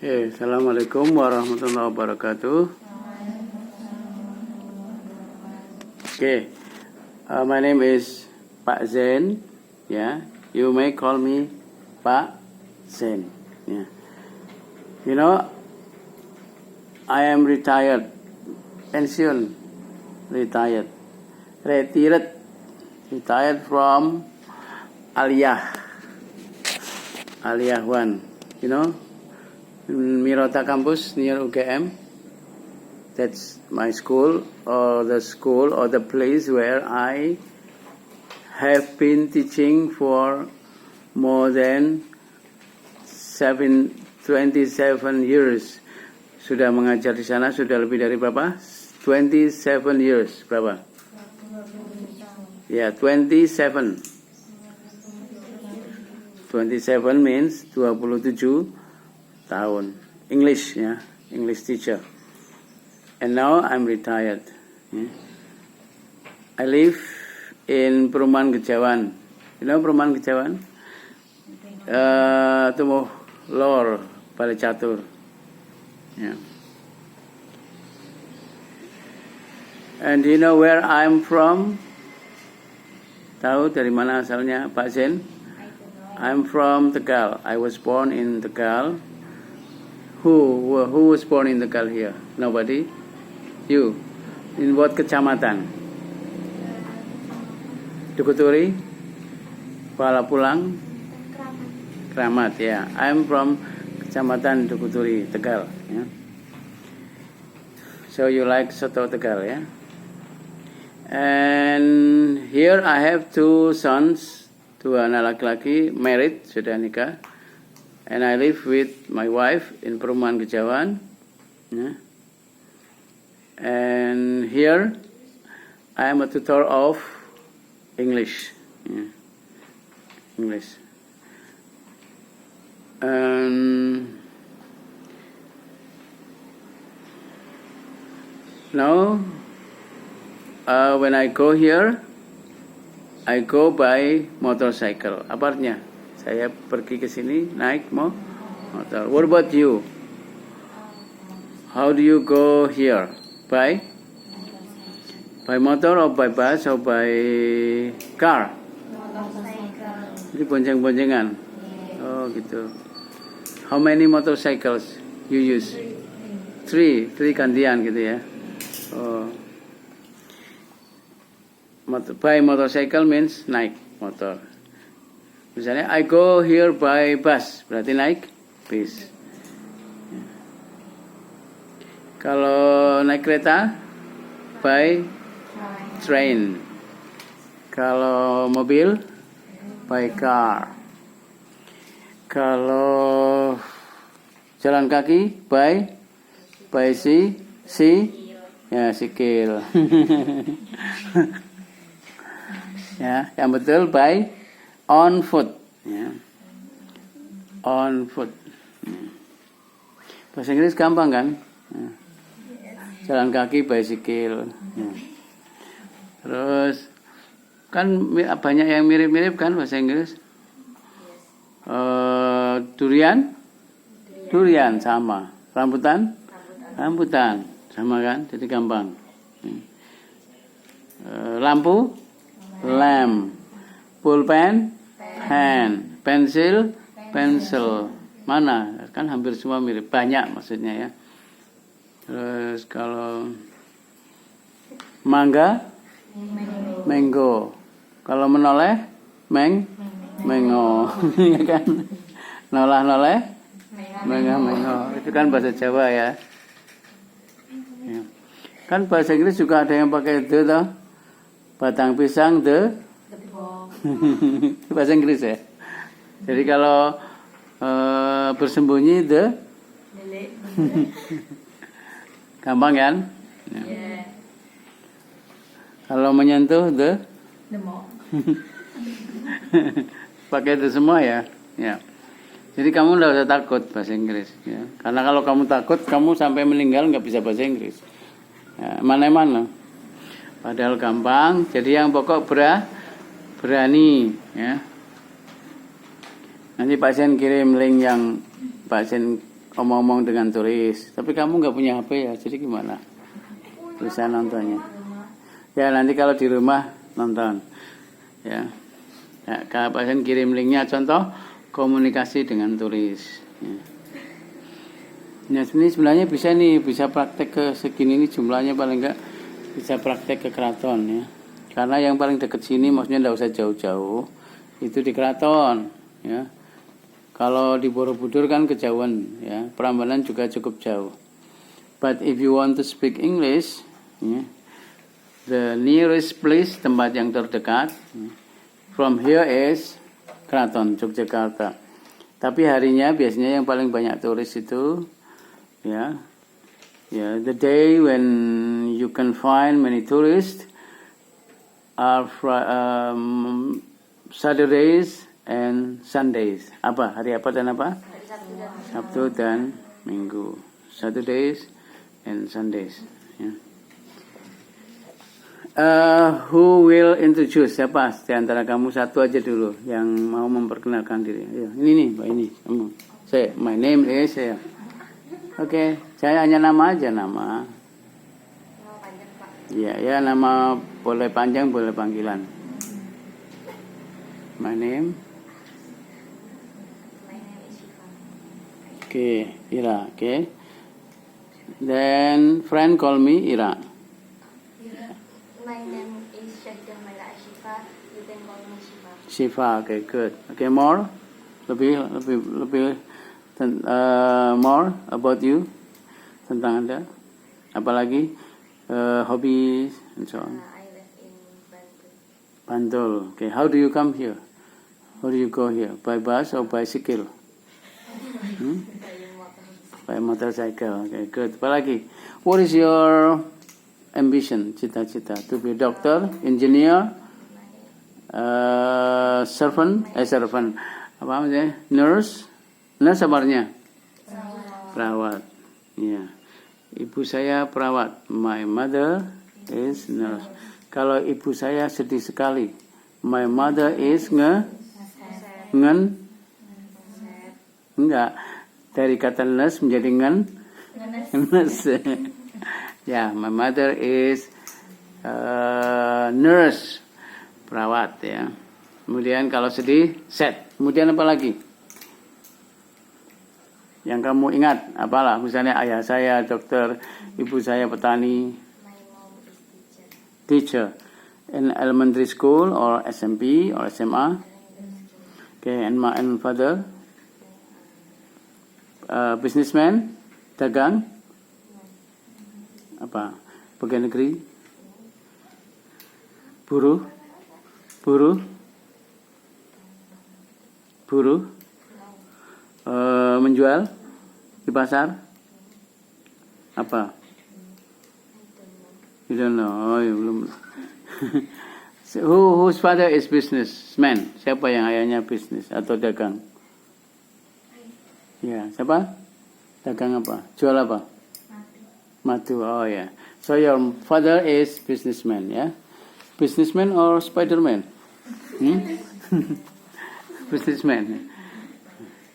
Assalamualaikum warahmatullahi wabarakatuh. My name is Pak Zain. Yeah, you may call me Pak Zain. Yeah, you know, I am retired, pension, retired from Aliyah 1. You know, Mirota campus near UGM. That's my school or the place where I have been teaching for more than 27 years. Sudah mengajar di sana sudah lebih dari berapa? 27 years. Berapa? Ya, 27. 27 means 27 tahun. English, ya, English teacher. And now I'm retired. I live in Perumahan Gejawan. You know Perumahan Gejawan? Tumuh Lor, Balai Catur. Yeah. And do you know where I'm from? Tahu dari mana asalnya, Pak Zain? I'm from Tegal. I was born in Tegal. Who was born in Tegal here? Nobody? You? In what kecamatan? Dukuturi? Kuala Pulang? Kramat, ya. Yeah. I'm from Kecamatan Dukuturi, Tegal. Yeah. So you like soto Tegal, ya? Yeah? And here I have 2 sons, 2 anak laki-laki, married, sudah nikah. And I live with my wife in Perumahan Gejawan. Yeah. And here I am a tutor of English. Yeah. English. Now, when I go here, I go by motorcycle. Apa artinya? Saya pergi ke sini naik motor. What about you? How do you go here? By motor or by bus or by car? Jadi bonceng-boncengan. Oh gitu. How many motorcycles you use? 3 gantian gitu ya. Oh. By motorcycle means naik motor. Misalnya I go here by bus, berarti naik bis. Kalau naik kereta by train. Kalau mobil by car. Kalau jalan kaki by sikil. Ya, yang betul by on foot, ya. On foot. Bahasa Inggris gampang kan? Ya. Jalan kaki, bicycle. Ya. Terus kan banyak yang mirip-mirip kan bahasa Inggris. Durian sama. Rambutan sama kan? Jadi gampang. Lampu, lamp. Pulpen, pen, pencil. Mana? Kan hampir semua mirip. Banyak maksudnya ya. Terus kalau mangga, mango. Kalau menoleh, mengo. Ya kan? Noleh, mengo. Itu kan bahasa Jawa ya. Ya. Kan bahasa Inggris juga ada yang pakai the toh. Batang pisang the bahasa Inggris ya. Jadi kalau bersembunyi the gampang kan? Ya. Yeah. Kalau menyentuh the pakai itu semua ya. Ya. Jadi kamu tidak usah takut bahasa Inggris. Ya. Karena kalau kamu takut, kamu sampai meninggal nggak bisa bahasa Inggris. Ya, mana-mana. Padahal gampang. Jadi yang pokok berani ya. Nanti Pak Zain kirim link yang Pak Zain omong-omong dengan turis. Tapi kamu nggak punya HP ya, jadi gimana? Bisa nontonnya. Ya nanti kalau di rumah nonton. Ya. Ya, Kak Pasien kirim linknya contoh komunikasi dengan turis. Ya. Nah, ini sebenarnya bisa praktek ke segini nih jumlahnya paling enggak bisa praktek ke keraton ya. Karena yang paling dekat sini maksudnya enggak usah jauh-jauh. Itu di keraton ya. Kalau di Borobudur kan kejauhan ya. Prambanan juga cukup jauh. But if you want to speak English, ya, the nearest place tempat yang terdekat from here is Keraton Yogyakarta. Tapi harinya biasanya yang paling banyak turis itu ya, the day when you can find many tourists are Saturdays and Sundays. Apa? Hari apa dan apa? Sabtu dan Minggu. Saturdays and Sundays. Ya. Who will introduce? Siapa di antara kamu satu aja dulu yang mau memperkenalkan diri? Ya, ini nih, Mbak ini. Kamu. My name is ya. Oke, saya hanya nama aja nama. Ya, nama boleh panjang, boleh panggilan. My name. Oke, Ira. Oke. Then friend call me Ira. My name is Syahidah Maila Ashifa. You can call me Shifa. Shifa. Okay, good. Okay, more. Lebih. More about you, tentang Anda. Apalagi hobbies and so on. I live in Bantul. Bantul. Okay, how do you come here? How do you go here? By bus or bicycle? By motorcycle. Okay, good. Apalagi? What is your ambition? Cita-cita to be doctor, engineer, servant. Apa namanya? Nurse. Nurse sabarnya? Perawat. Ya. Ibu saya perawat. My mother is nurse. Kalau ibu saya sedih sekali. My mother is enggak. Dari kata nurse menjadi nurse. Ya, my mother is nurse. Perawat ya. Kemudian kalau sedih, sad. Kemudian apa lagi? Yang kamu ingat, apalah, misalnya ayah saya dokter, ibu saya petani. My mom is teacher. In elementary school or SMP or SMA. Okay, and father, businessman, dagang, apa, pegawai negeri, buruh, menjual di pasar, apa? You don't know. Oh, belum. Whose father is businessman? Siapa yang ayahnya bisnis atau dagang? Ya, siapa? Dagang apa? Jual apa? Madu. Oh ya. So your father is businessman, ya? Businessman or Spiderman? Businessman.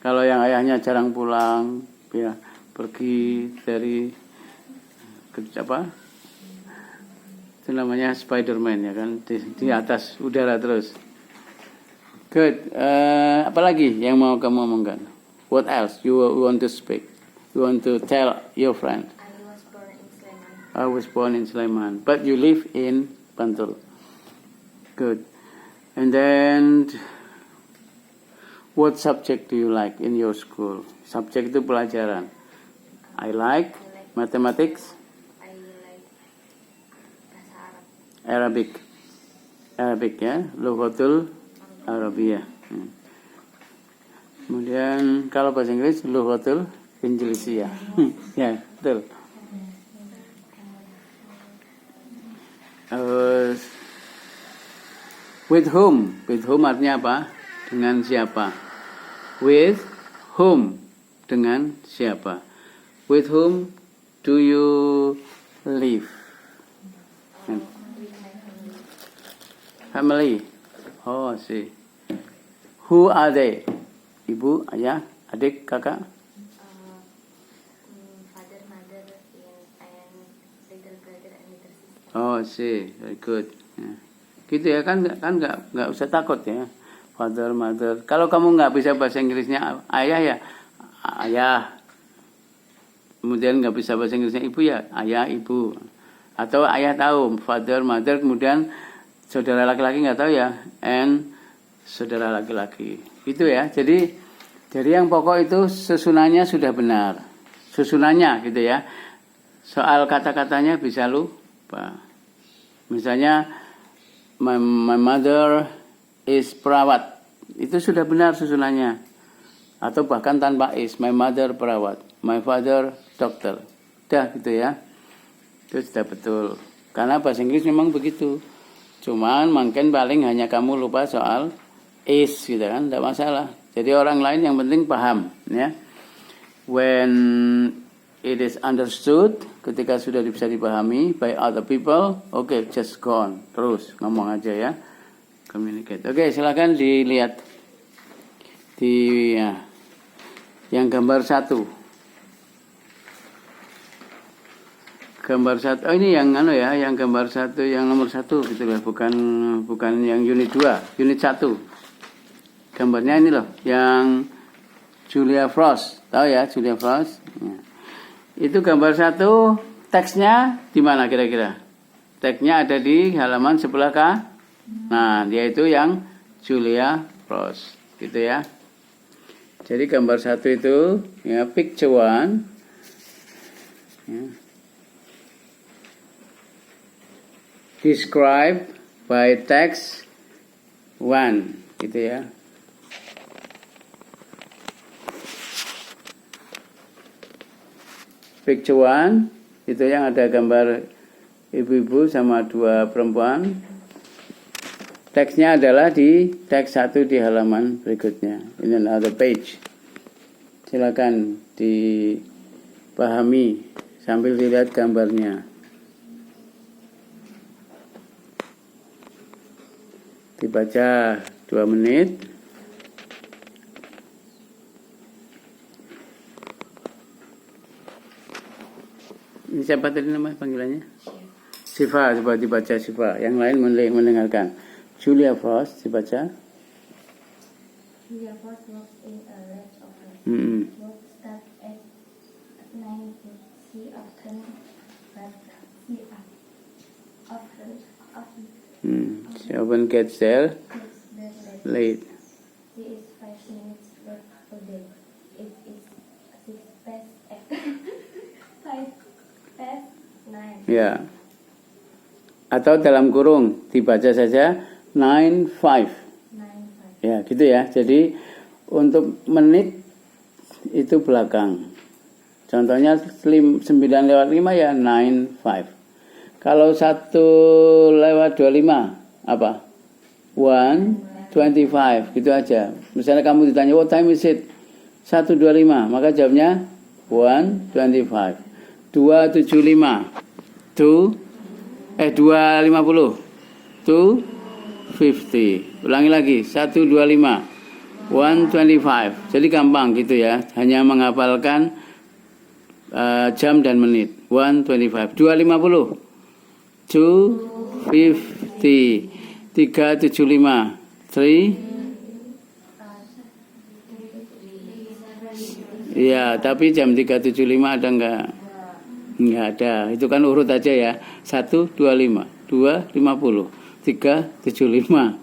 Kalau yang ayahnya jarang pulang, ya pergi dari apa? Itu namanya Spiderman ya kan, di atas udara terus. Good. Apalagi yang mau kamu omongkan? What else you want to speak? You want to tell your friend? I was born in Sleman. But you live in Bantul. Good. And then what subject do you like in your school? Subjek itu pelajaran. I like mathematics. I like bahasa Arab. Arabic ya, Lughatul Arabiyah. Kemudian kalau bahasa Inggris Lughatul Injiliziyah. Ya, betul. With whom? With whom artinya apa? Dengan siapa? With whom? Dengan siapa? With whom do you live? Family. Oh, see. Who are they? Ibu, ayah, adik, kakak? see, very good. Ya. Gitu ya kan nggak usah takut ya. Father, mother. Kalau kamu nggak bisa bahasa Inggrisnya ayah ya ayah. Kemudian nggak bisa bahasa Inggrisnya ibu ya ayah, ibu. Atau ayah tahu father, mother, kemudian saudara laki-laki nggak tahu ya and saudara laki-laki. Gitu ya. Jadi yang pokok itu susunannya sudah benar. Susunannya gitu ya. Soal kata-katanya bisa lupa. Misalnya my mother is perawat. Itu sudah benar susunannya. Atau bahkan tanpa is. My mother perawat. My father dokter. Udah gitu ya. Itu sudah betul. Karena bahasa Inggris memang begitu. Cuman mungkin paling hanya kamu lupa soal is gitu kan. Tidak masalah. Jadi orang lain yang penting paham. Ya. When it is understood, ketika sudah bisa dipahami by other people, okay, just go on. Terus ngomong aja ya. Communicate. Oke, silakan dilihat di ya, yang gambar 1. Gambar 1. Oh, ini yang yang gambar 1, yang nomor 1 gitu ya, bukan yang unit 2, unit 1. Gambarnya ini loh, yang Julia Frost. Tahu ya Julia Frost? Ya. Itu gambar 1, teksnya di mana kira-kira? Teksnya ada di halaman sebelah Nah, dia itu yang Julia Frost, gitu ya. Jadi gambar 1 itu, ya, picture 1. Ya. Describe by text 1, gitu ya. Picture 1 itu yang ada gambar ibu-ibu sama 2 perempuan. Teksnya adalah di teks 1 di halaman berikutnya. In another page. Silakan dipahami sambil dilihat gambarnya. Dibaca 2 menit. Ini siapa tadi nama panggilannya? Siva, coba dibaca Siva. Yang lain mendengarkan. Julia Frost dibaca. Julia Frost works in a ranch office. Work starts at 9. She often gets there late. She is 5 minutes late per day. It is 6 past 5 past 9. Ya. Atau dalam kurung dibaca saja 9:05. Ya, gitu ya. Jadi untuk menit itu belakang. Contohnya 9:05 ya 9:05. Kalau 1:25 apa? 1:25 gitu aja. Misalnya kamu ditanya what time is it? 1:25, maka jawabnya 1:25. 2:75. 2:50. 2:50. Ulangi lagi 1:25. 1:25. Jadi gampang gitu ya. Hanya menghafalkan jam dan menit. 1:25. 2:50. 2:50. 3:75. 3. Iya, tapi jam 3:75 ada enggak? Enggak ada. Itu kan urut aja ya. 1:25, 2:50, 3:75.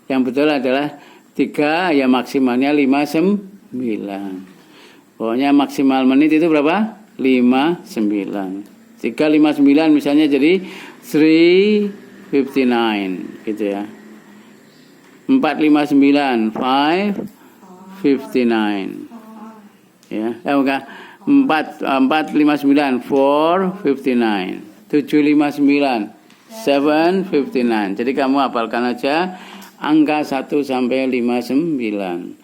Yang betul adalah 3 ya maksimalnya 59. Pokoknya maksimal menit itu berapa? 59. 3:59 misalnya jadi 3:59 gitu ya. 4:59 5:59. Ya, enggak 4:59 4:59. 7:59 7:59. Jadi kamu hafalkan aja angka 1 sampai 59.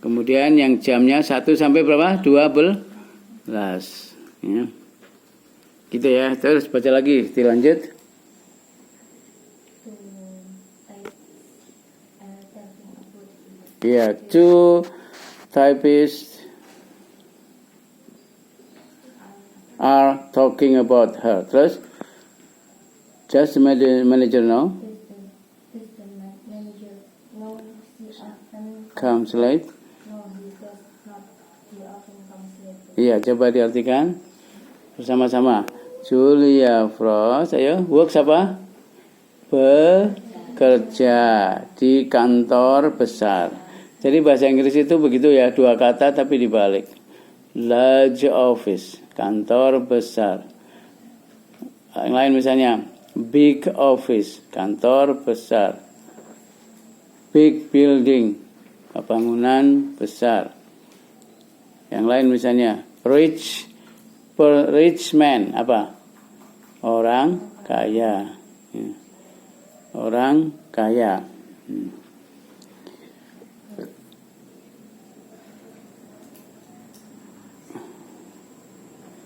Kemudian yang jamnya 1 sampai berapa? 12. Ya. Gitu ya. Terus baca lagi, dilanjut. Ya, 2 typists are talking about her. Terus Just the manager no? Does the manager know she often Comes late. no, he does not. He often comes late. Iya, coba diartikan bersama-sama. Julia Frost, ayo, works apa? Bekerja di kantor besar. Jadi bahasa Inggris itu begitu ya, dua kata tapi dibalik. Large office, kantor besar. Yang lain misalnya, big office, kantor besar. Big building, bangunan besar. Yang lain misalnya, rich man, apa? Orang kaya. Ya. Orang kaya.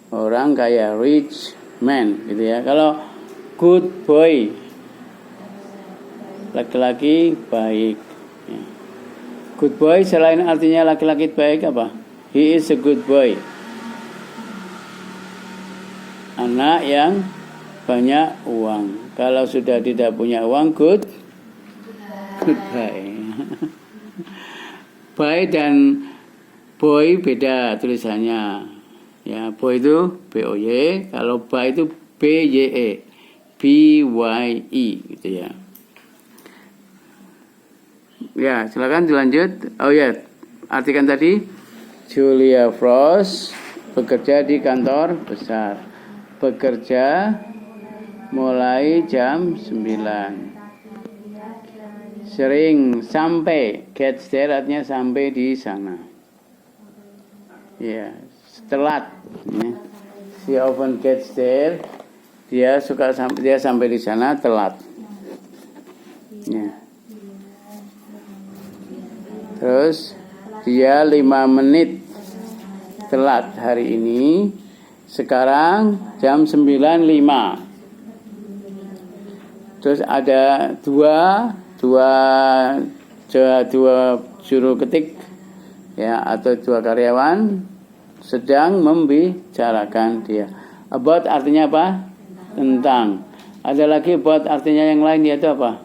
Orang kaya, rich man, gitu ya. Kalau good boy, laki-laki baik. Ya. Good boy selain artinya laki-laki baik apa? He is a good boy. Anak yang banyak uang. Kalau sudah tidak punya uang, goodbye. Boy dan boy beda tulisannya. Ya, boy itu B-O-Y, kalau boy itu B-Y-E. B-Y-E gitu ya. Ya, silakan dilanjut. Oh ya, artikan tadi Julia Frost bekerja di kantor besar. Bekerja mulai jam 9. Sering sampai, gets there artinya sampai di sana. Ya, telat. Ya. She often gets there. Dia sampai di sana telat. Ya. Terus dia 5 menit telat hari ini. Sekarang jam 9.05. Terus ada dua juru ketik ya, atau 2 karyawan sedang membicarakan dia. About artinya apa? Tentang. Ada lagi about artinya yang lain, yaitu apa?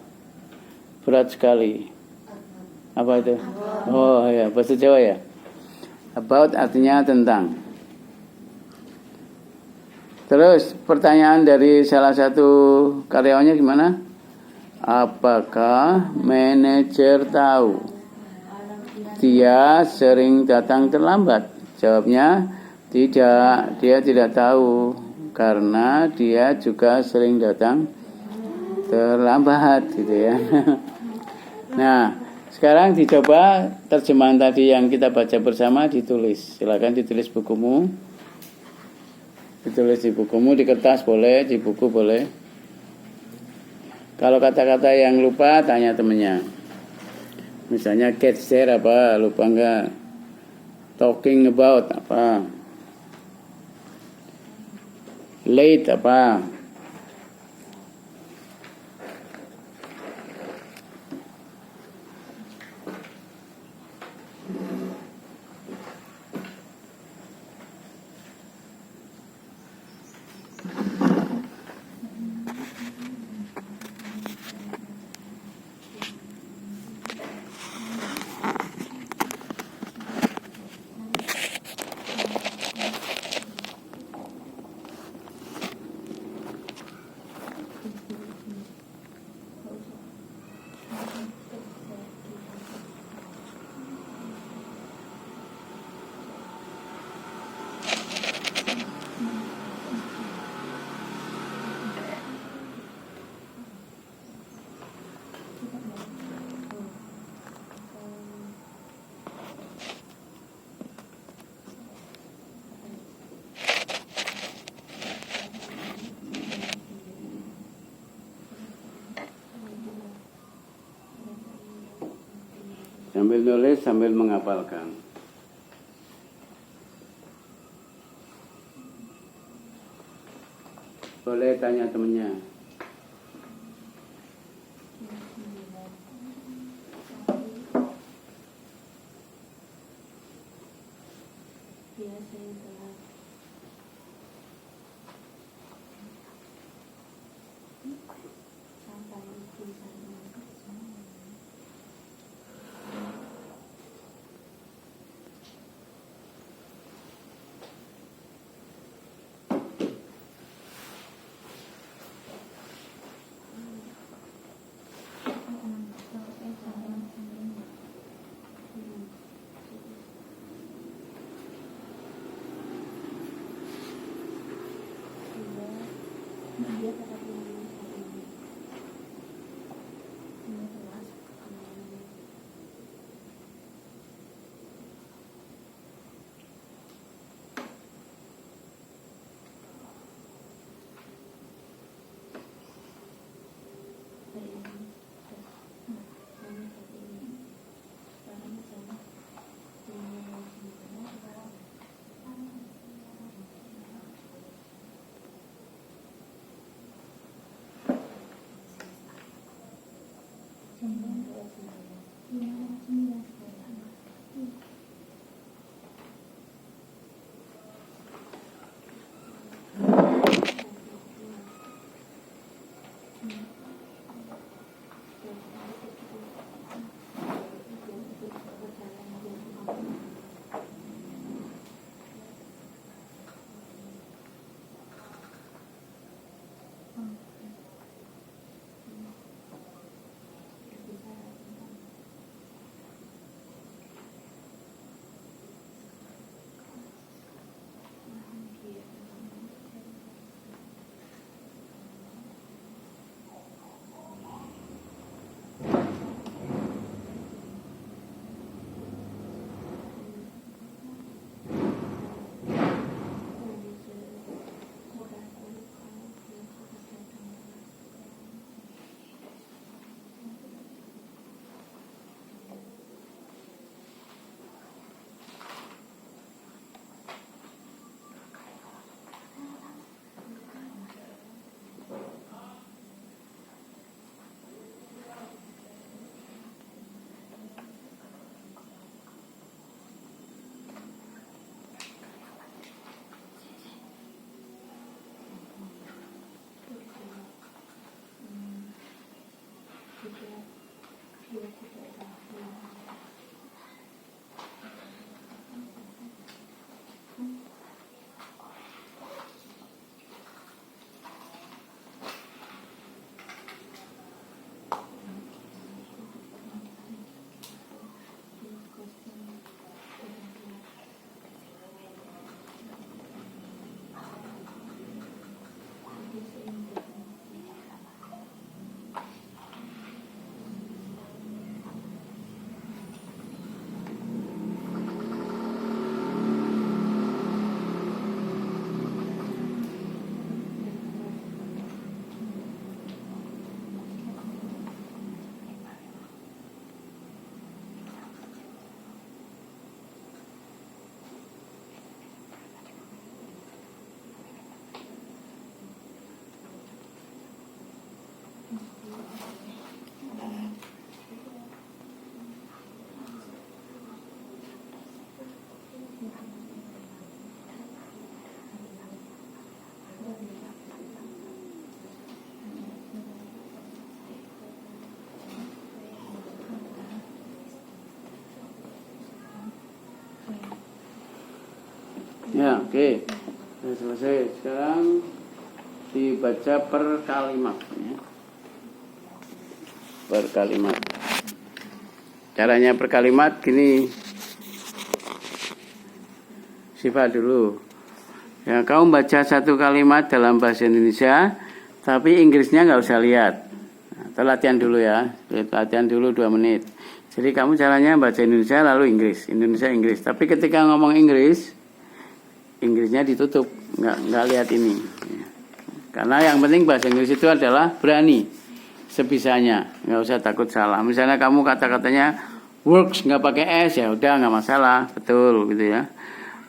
Berat sekali. Apa itu? Oh ya, bahasa Jawa ya. About artinya tentang. Terus pertanyaan dari salah satu karyawannya gimana? Apakah manajer tahu dia sering datang terlambat? Jawabnya tidak, dia tidak tahu karena dia juga sering datang terlambat gitu ya. Nah, sekarang dicoba terjemahan tadi yang kita baca bersama ditulis. Silakan ditulis bukumu. Ditulis di bukumu, di kertas boleh, di buku boleh. Kalau kata-kata yang lupa, tanya temennya. Misalnya get there apa, lupa enggak? Talking about apa? Late apa? Sambil nulis, sambil menghafalkan. Boleh tanya temennya. dia kata ini kelas Ya, oke. Sudah selesai. Sekarang dibaca per kalimat ya. Per kalimat. Caranya per kalimat gini. Sifat dulu. Ya, kamu baca satu kalimat dalam bahasa Indonesia, tapi Inggrisnya nggak usah lihat. Nah, itu latihan dulu ya. Latihan dulu 2 menit. Jadi kamu caranya baca Indonesia lalu Inggris, Indonesia Inggris. Tapi ketika ngomong Inggris, Inggrisnya ditutup, nggak lihat ini. Karena yang penting bahasa Inggris itu adalah berani, sebisanya, nggak usah takut salah. Misalnya kamu kata-katanya works nggak pakai s, ya udah nggak masalah, betul gitu ya.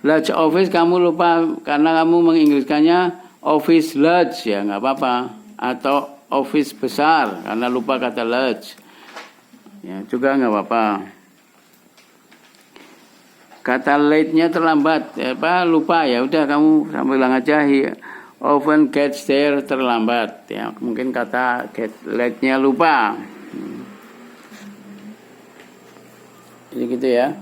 Large office kamu lupa karena kamu menginggriskannya office large, ya nggak apa-apa. Atau office besar karena lupa kata large, ya juga nggak apa-apa. Kata late-nya terlambat, lupa, ya udah kamu sambil bilang aja often gets there terlambat, ya mungkin kata get late-nya lupa. Jadi gitu ya.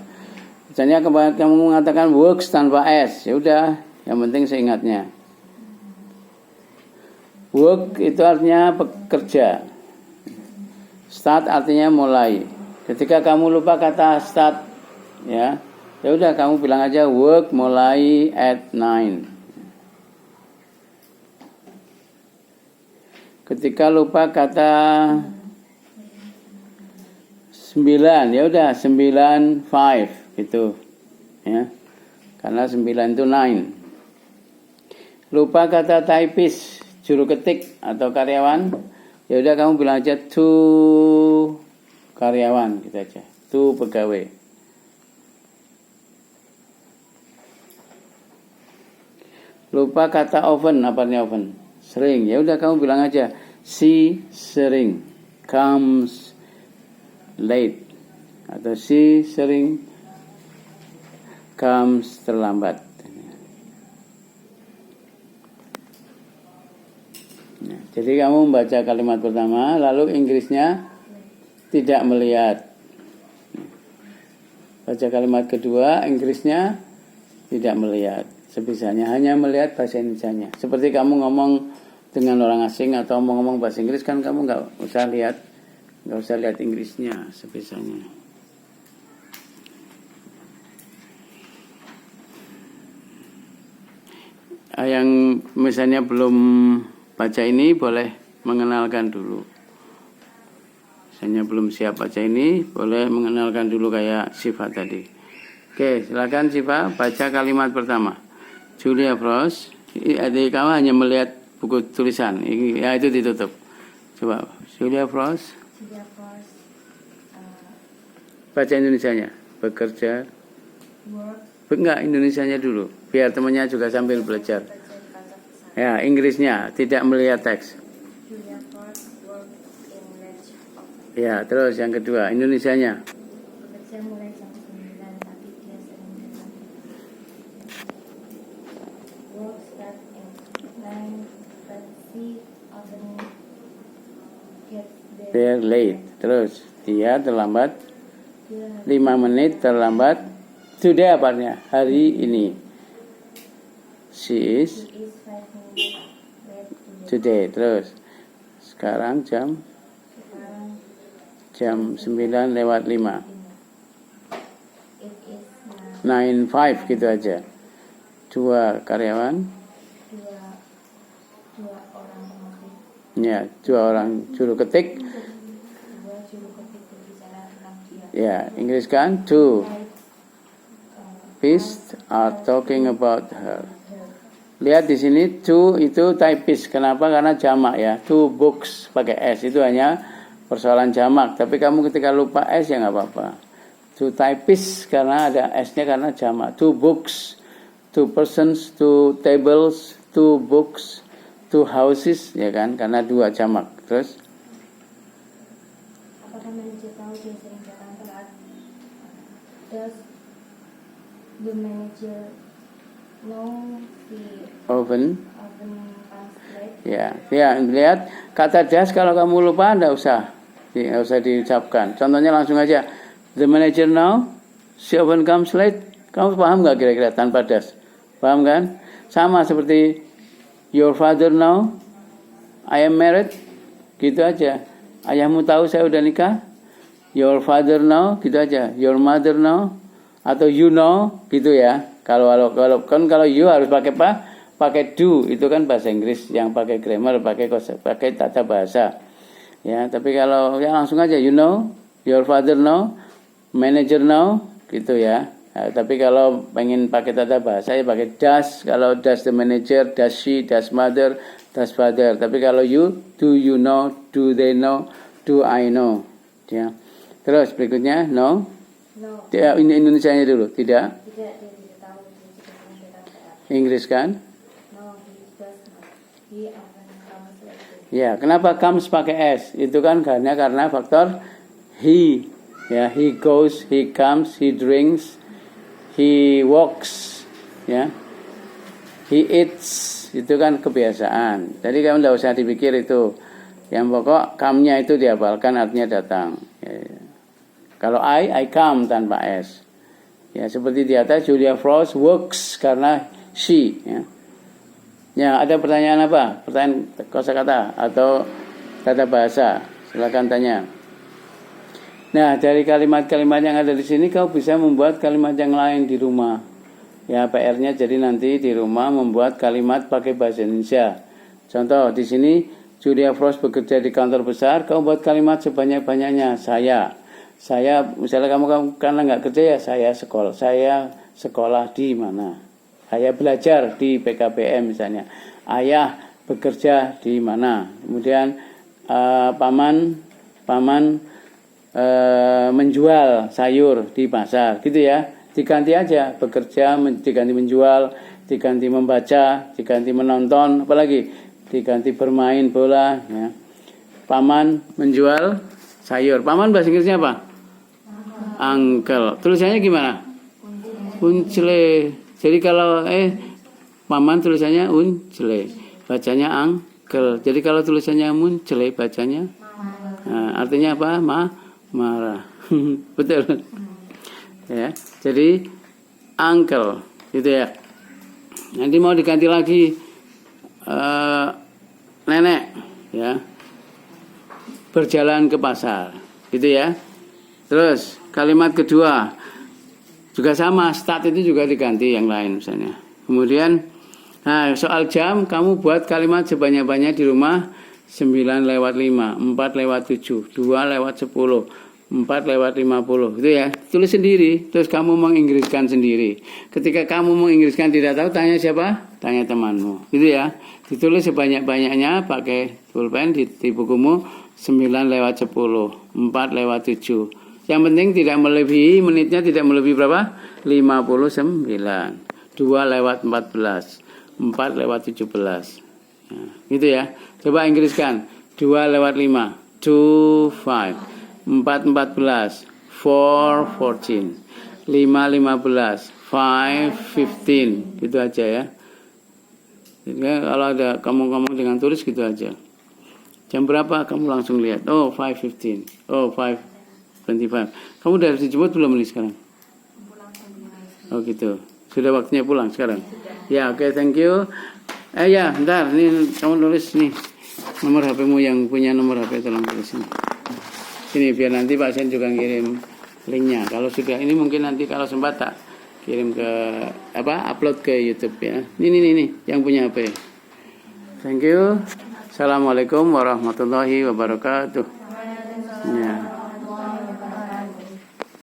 Misalnya kamu mengatakan works tanpa s, ya udah, yang penting seingatnya. Work itu artinya bekerja. Start artinya mulai. Ketika kamu lupa kata start, ya udah kamu bilang aja work mulai at 9. Ketika lupa kata 9, ya udah 9, 5 gitu. Ya. Karena 9 itu 9. Lupa kata typist, juru ketik atau karyawan, ya udah kamu bilang aja to karyawan gitu aja. To pegawai. Lupa kata oven, apa artinya oven? Sering. Ya udah kamu bilang aja she sering comes late atau she sering comes terlambat. Nah, jadi kamu membaca kalimat pertama, lalu Inggrisnya tidak melihat. Baca kalimat kedua, Inggrisnya tidak melihat. Sebisanya, hanya melihat bahasa Indonesianya. Seperti kamu ngomong dengan orang asing atau ngomong bahasa Inggris kan kamu nggak usah lihat Inggrisnya, sebisanya. Yang misalnya belum baca ini boleh mengenalkan dulu. Misalnya belum siap baca ini boleh mengenalkan dulu kayak Siva tadi. Oke, silakan Siva baca kalimat pertama. Julia Frost, adik kamu hanya melihat buku tulisan, ya itu ditutup. Coba, Julia Frost. Julia Frost. Baca Indonesianya, bekerja. Work. Enggak, Indonesianya dulu, biar temannya juga sambil belajar. Ya, Inggrisnya, tidak melihat teks. Julia Frost work in ledge office. Ya, terus yang kedua, Indonesianya. Bekerja mulai jam 9, tapi dia sering datang. Work start at 9, but she often gets They're late. Terus, dia terlambat Dia 5 menit terlambat. Today apa artinya? Hari ini. She is He is 5 minutes late today. today. Terus, sekarang Sekarang jam 9 lewat 5. it is 9:05 gitu aja. 2 karyawan, dua orang pemasif, ya 2 orang juru ketik. 2 juru ketik berbicara tentang dia. Ya, Inggris kan 2 Five, typists are talking about her. her. Lihat di sini 2 itu typist. Kenapa? Karena jamak ya. 2 books pakai S itu hanya persoalan jamak. Tapi kamu ketika lupa S ya nggak apa-apa. 2 typists karena ada S-nya karena jamak. 2 books, 2 persons, 2 tables, 2 books, 2 houses ya kan? Karena 2 jamak. Terus Apakah manajer tahu dia sering datang telat? Does the manager know he oven. often comes late? Ya, lihat kata das kalau kamu lupa nggak usah diucapkan. Contohnya langsung aja. The manager now, she often comes late. Kamu paham nggak kira-kira tanpa das? Paham kan? Sama seperti your father now, I am married. Gitu aja. Ayahmu tahu saya udah nikah. Your father now, gitu aja. Your mother now, atau you know, gitu ya. Kalau you harus pakai apa? Pakai do, itu kan bahasa Inggris yang pakai grammar, pakai tata bahasa. Ya, tapi kalau ya langsung aja you know, your father know, manager know, gitu ya. Nah, tapi kalau pengen pakai tata bahasa ya pakai does. Kalau does the manager, does she, does mother, does father. Tapi kalau you, do you know, do they know, do I know. Ya. Terus berikutnya no. No. Ini Indonesianya dulu, tidak. Tidak, dia tidak tahu dia juga sering datang telat. Inggris kan? No, he does not. He often comes late. Ya, kenapa comes pakai S? Itu kan karena faktor he. Ya, he goes, he comes, he drinks, he walks, ya. He eats, itu kan kebiasaan. Jadi kamu tidak usah dipikir itu. Yang pokok come-nya itu dihafalkan artinya datang. Ya. Kalau I come tanpa S. Ya, seperti di atas Julia Frost works karena she, ya. Ya, ada pertanyaan apa? Pertanyaan kosakata atau tata bahasa? Silakan tanya. Nah, dari kalimat-kalimat yang ada di sini kau bisa membuat kalimat yang lain di rumah. Ya, PR-nya jadi nanti di rumah membuat kalimat pakai bahasa Indonesia. Contoh di sini Julia Frost bekerja di kantor besar. Kamu buat kalimat sebanyak-banyaknya. Saya, misalnya kamu karena nggak kerja ya, saya sekolah di mana? Saya belajar di PKBM misalnya. Ayah bekerja di mana? Kemudian paman menjual sayur di pasar, gitu ya. Diganti aja, bekerja diganti menjual, diganti membaca, diganti menonton, apalagi diganti bermain bola, ya. Paman menjual sayur. Paman bahasa Inggrisnya apa? Uncle. Tulisannya gimana? Uncle. Jadi kalau paman tulisannya uncle, bacanya uncle. Jadi kalau tulisannya muncle, bacanya artinya apa? Marah. Betul. Ya. Jadi uncle, gitu ya. Nanti mau diganti lagi nenek, ya. Berjalan ke pasar, gitu ya. Terus kalimat kedua juga sama, start itu juga diganti yang lain misalnya. Kemudian soal jam, kamu buat kalimat sebanyak-banyaknya di rumah. 9:05, 4:07, 2:10, 4:50, itu ya. Tulis sendiri, terus kamu menginggriskan sendiri. Ketika kamu menginggriskan tidak tahu, tanya siapa? Tanya temanmu, gitu ya. Ditulis sebanyak-banyaknya pakai pulpen di bukumu. 9:10, 4:07. Yang penting tidak melebihi, menitnya tidak melebihi berapa? 59, 2:14, 4:17. Nah, gitu ya. Coba inggriskan. 2:05, 2:05, 4:14, 4:14, 5:15, 5:15. Gitu aja ya. Jadi kalau ada kamu ngomong dengan tulis gitu aja. Jam berapa? Kamu langsung lihat. Oh, 5:15. Oh, 5:25. Kamu udah dijemput belum nih sekarang? Oh gitu. Sudah waktunya pulang sekarang? Ya, oke, thank you. Ya, bentar. Ini kamu tulis nih. Nomor HP-mu yang punya nomor HP tolong tulis ini. Sini biar nanti Pak Sen juga ngirim linknya. Kalau sudah ini mungkin nanti kalau sempat tak kirim ke upload ke YouTube ya. Ini yang punya HP. Thank you. Assalamualaikum warahmatullahi wabarakatuh.